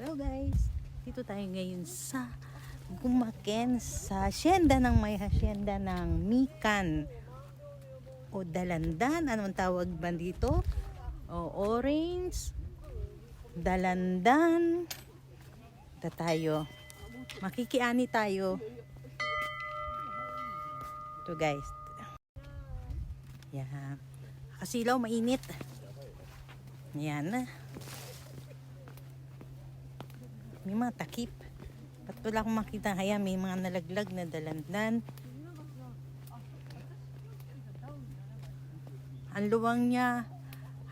Hello guys, dito tayo ngayon sa Gumaken, sa hacienda ng may hacienda ng Mikan o Dalandan. Anong tawag ba dito? O orange, Dalandan. Ito tayo, makikiani tayo. Ito guys, yan, kasilaw, mainit. Yan na. May mga takip. Ba't wala akong makita? Kaya may mga nalaglag na dalandan. Ang luwang niya,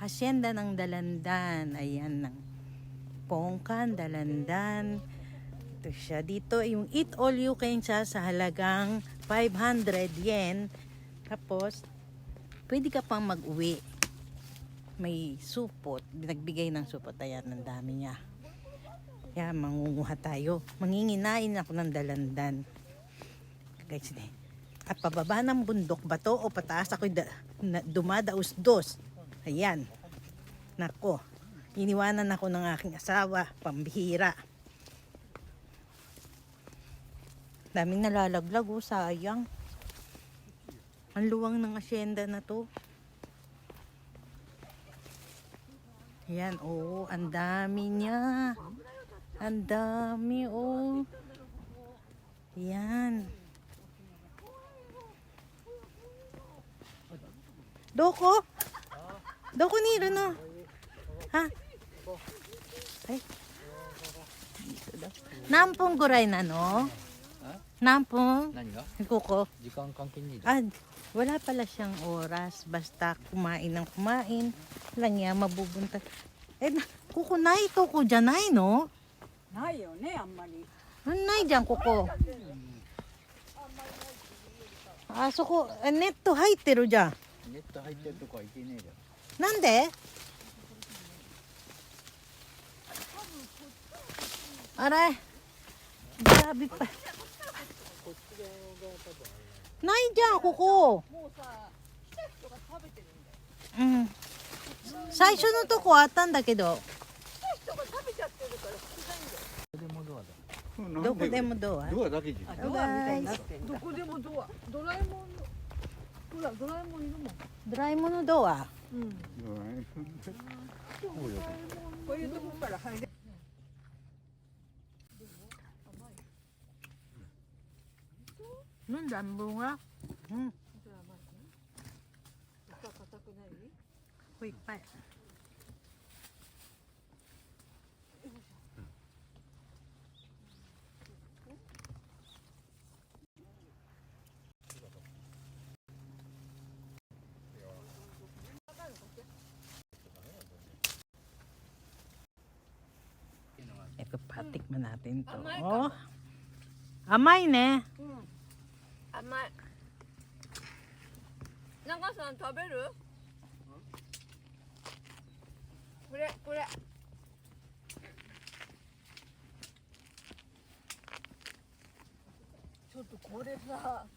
hacienda ng Dalandan. Ayan, ng Pongkan, Dalandan. Ito siya. Dito, yung eat all you can siya sa halagang 500 yen. Tapos, pwede ka pang mag-uwi. May supot. Nagbigay ng supot. Ayan, ang dami niya. Kaya mangunguha tayo. Manginginain ako ng dalandan. Guys, at pababa ng bundok ba to o pataas ako dumadaos-dos. Ayan. Nako. Iniwanan ako ng aking asawa. Pambihira. Daming nalalaglag oh. Sayang. Ang luwang ng hacienda na to. Ayan. Oh, ang dami niya. Ang dami, oh. Yan. Doko? Doko nilo, no? Ha? Ay. Nampong guray na, no? Nampong? Kuko? Ah, wala pala siyang oras. Basta kumain ng kumain. Lang yan, mabubunta. Eh, kukunay ito ko dyan ay, no? ないよね、あんまり。ないじゃんここ。あそこネット入ってるじゃん。ネット入ってるとこは行けねえじゃん。なんで？あれ。Grabe pa. ないじゃんここ。もうさ、来た人が食べてるんだよ。うん。最初のとこあったんだけど。来た人が食べちゃってるから少ないんだよ。どこでもドア。ドアだけじゃん。ドアみたいになってんだ。どこでもドア。ドラえもんの。ほら、ドラえもんいるもん。ドラえもんのドア。うん。こういうとこから入れ。なんであんぼが。うん。硬くない。これいっぱい。Ito, patikman natin to. Oh. Amay ne. 甘い。長さん食べる？これこれ。ちょっとこれさ、